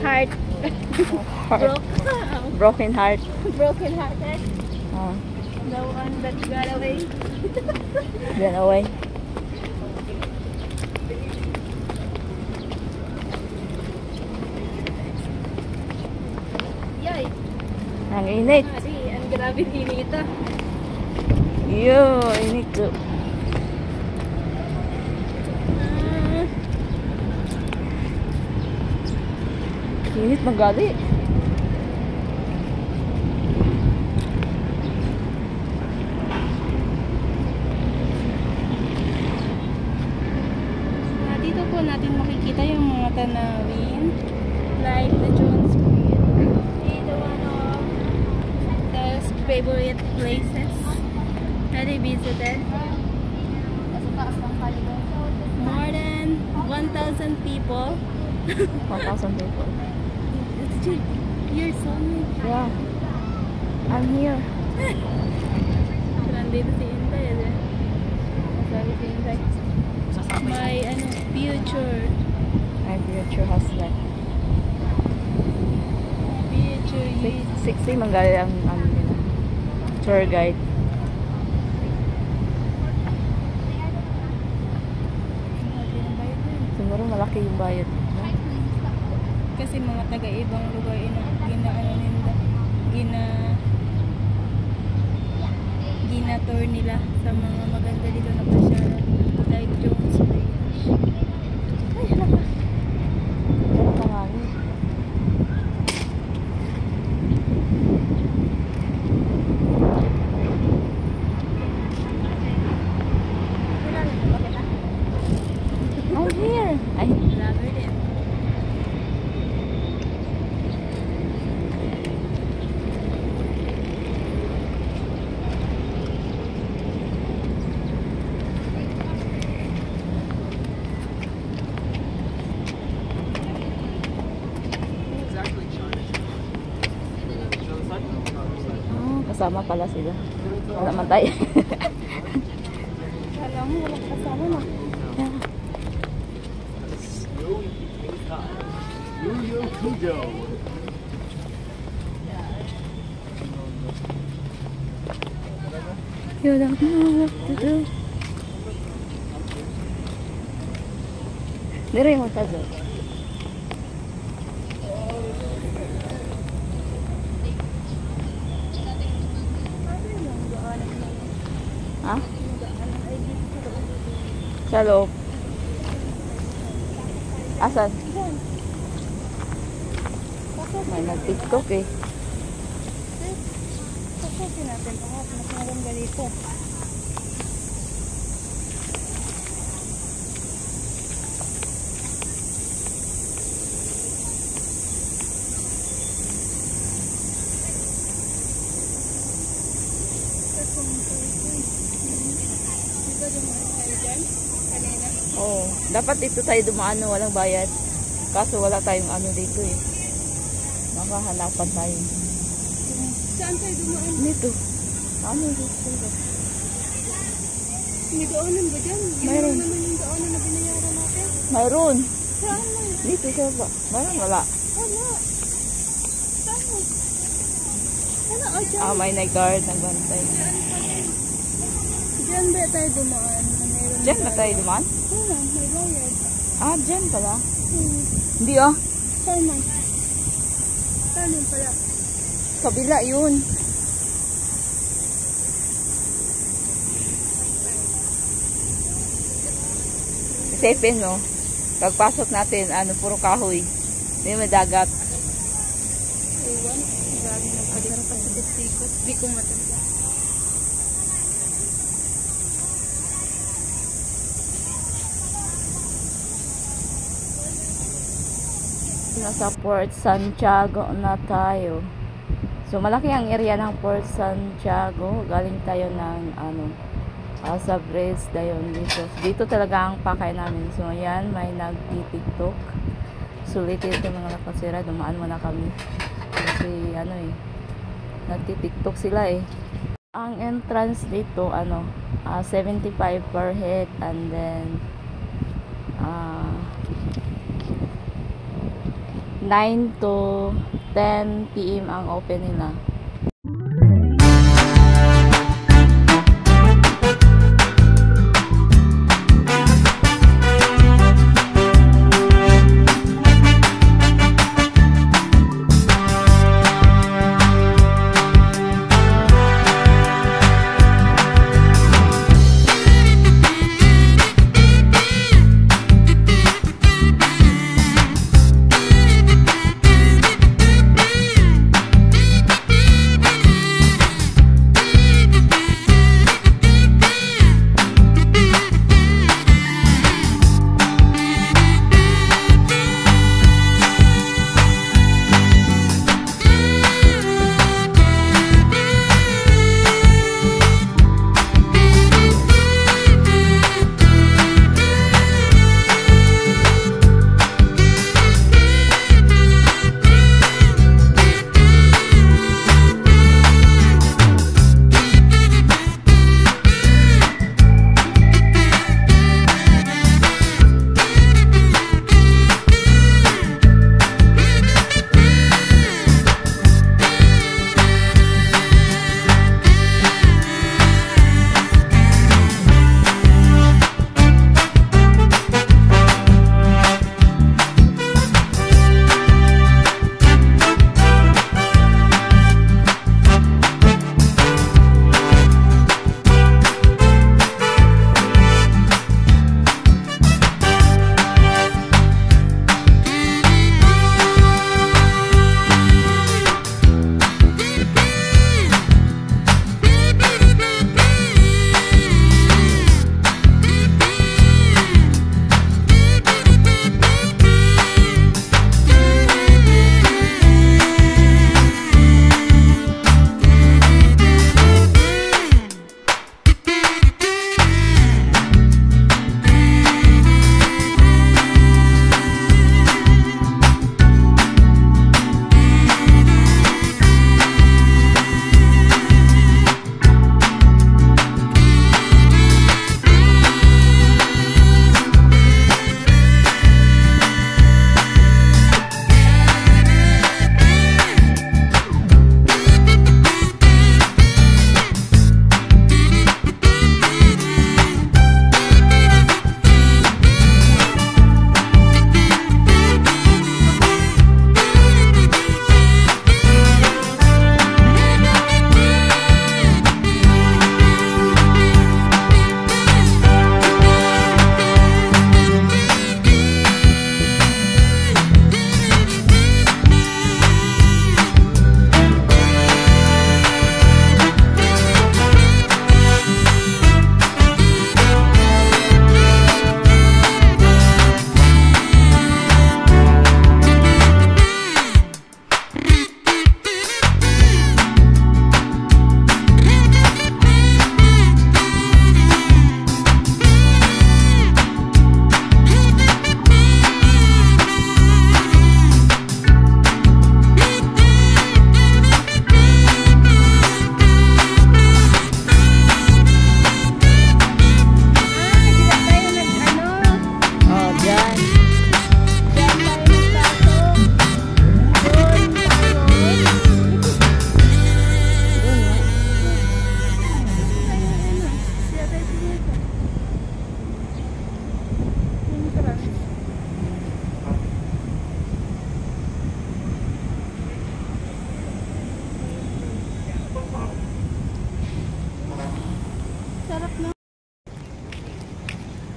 Heart. Heart. Broken heart. Broken hearted. Oh. The one that got away. Got away. Yay. Ang init. Ang grabe inita. Yo, init ko. Init magali. Dito po natin makikita yung mga tanawin. Like the Jones Street. Ito one of the favorite places that I visited. More than 1,000 people. 1,000 people. You're so neat. Yeah. I'm here. Nandito si Inday. Sabi si Inday. My future. My future husband. Future youth. 60 manggali ang nila. Tour guide. Siguro malaki yung bayad. Kasi mga taga-ibang lugar gina-tour nila sa mga maganda dito na pasyalan. Like Jones Bridge. Ay, halaka. Pero pangangin. I'm here. Ay, Vlogger din. kasama pala sila. Wala man tayo. Kala mo, walang kasama na. You don't know what to do. Dire mo tayo. Ha? Sa loob. Asan? May nag-tiktok eh. Pasokin natin lahat. Mas maganda dito. Oh, dapat dito tayo dumaan, walang bayad. Kaso wala tayong ano dito eh. Makahanapan tayo. Saan tayo dumaan? Dito. Ano dito? May daanan ba dyan? Mayroon. Yun naman yung daanan na binayaran natin. Mayroon. Saan na? Dito sa ba? Mayroon wala. Wala. Saan na? Wala o dyan. Ah, may nag-guard, nagbantay. Dyan ba tayo dumaan? Diyan ba tayo dumaan? Wala, may bayad. Ah, diyan pala. Hindi ah. Saan man? Saan yun pala? Kabila yun. Isipin mo, pagpasok natin, ano, puro kahoy. Hindi may dagat. Ewan. Grabe na pa dito pa sa sikot. Di ko matanda. Nasa Port Santiago na tayo. So malaki ang area ng Port Santiago. Galing tayo ng sa Brest dayon dito. Dito talaga ang pakay namin. So ayan, may nagti-tiktok. Sulitin ito mga nakasira. Dumaan muna kami. Kasi nagti-tiktok sila eh. Ang entrance dito 75 per head, and then 9 to 10 PM ang open nila.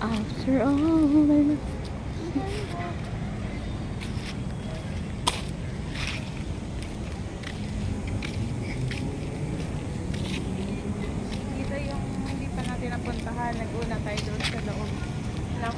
After all. Dito yung hindi pa natin napuntahan. Nag-una tayo doon sa loob. No?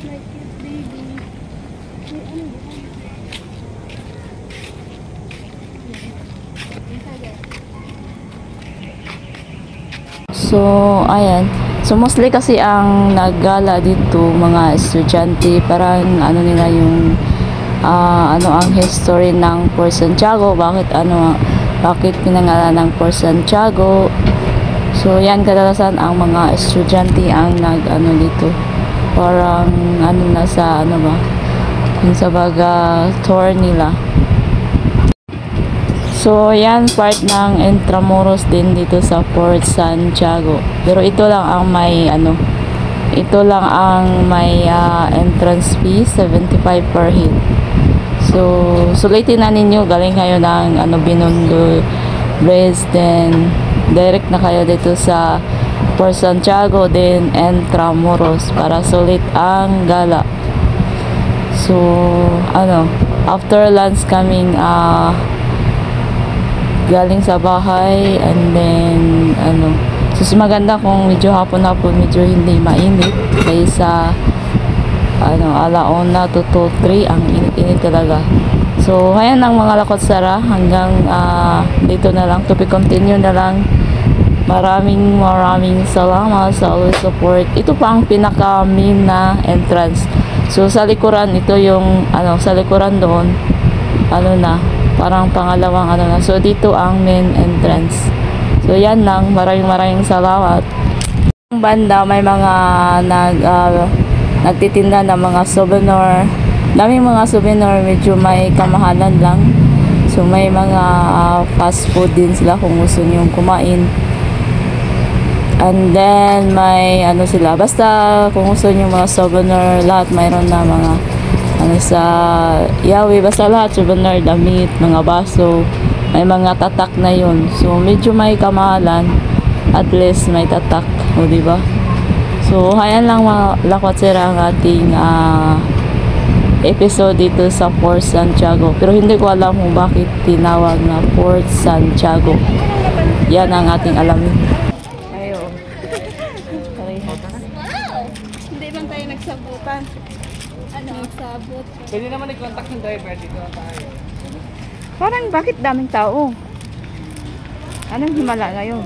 My cute baby. May ano ba? So, ayan. So, mostly kasi ang naggala dito, mga estudyante, parang ano nila yung ano ang history ng Port Santiago, bakit pinangalan ng Port Santiago. So yan, kadalasan ang mga estudyante ang nag-ano dito. Parang ano na sa ano ba? Kung sa baga tour nila. So yan, part ng Intramuros din dito sa Port Santiago. Pero ito lang ang may ano, ito lang ang may entrance fee, 75 per head. So sulitin na ninyo, galing kayo ng ano, Binondo Bridge, then direct na kayo dito sa Port Santiago, then Intramuros para sulit ang gala. So ano, after lunch kaming galing sa bahay, and then ano, so maganda kung medyo hapon-hapon, medyo hindi mainit kaysa ano, alauna to 3 ang init-init talaga. So ayan ang mga lakot sara, hanggang dito na lang, to be continue na lang. Maraming salamat sa always support. Ito pa ang pinaka main na entrance. So sa likuran, ito yung ano, sa likuran doon ano na, parang pangalawang ano na. So dito ang main entrance. So yan lang, maraming salamat. Ang banda may mga nagtitinda ng mga souvenir. Daming mga souvenir, medyo may kamahalan lang. So may mga fast food din sila kung gusto niyo kumain. And then may ano sila, basta kung gusto niyo mga souvenir, lahat mayroon na mga ano sa Yawi, basta lahat souvenir, damit, mga baso, may mga tatak na yun. So medyo may kamahalan, at least may tatak, o diba? So hayan lang mga lakot sira ang ating episode dito sa Port Santiago. Pero hindi ko alam kung bakit tinawag na Port Santiago. Yan ang ating alamin. Ayo. Hindi man tayo nagsabutan. Ano? Nagsabot. Pwede naman nag-contact ng driver dito tayo. Parang bakit daming tao? Anong himala ngayon?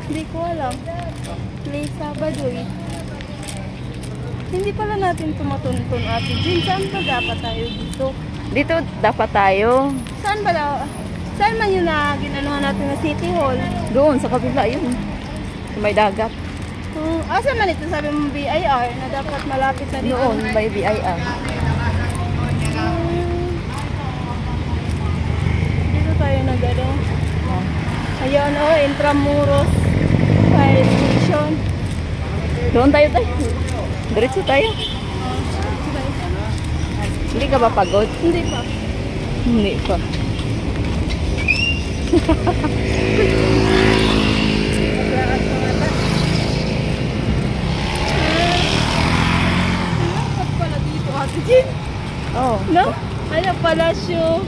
Hindi ko alam. Late Sabado eh. Hindi pala natin tumatuntun, Ate Jean. Saan ba dapat tayo dito? Dito dapat tayo. Saan ba saan man yun na ginanuhan natin na City Hall? Doon sa kabila yun. Sa may dagat. Saan man ito? Sabi mo BIR na dapat malapit na dito. Noon, by BIR. Dito tayo nagano. Ayan o, Intramuros Fire Station. Doon tayo. Diretso tayo. Hindi ka ba pagod? Hindi pa. Hindi pa. Dapat pala dito, Ate Jean. Oh. No? Ano pala siya?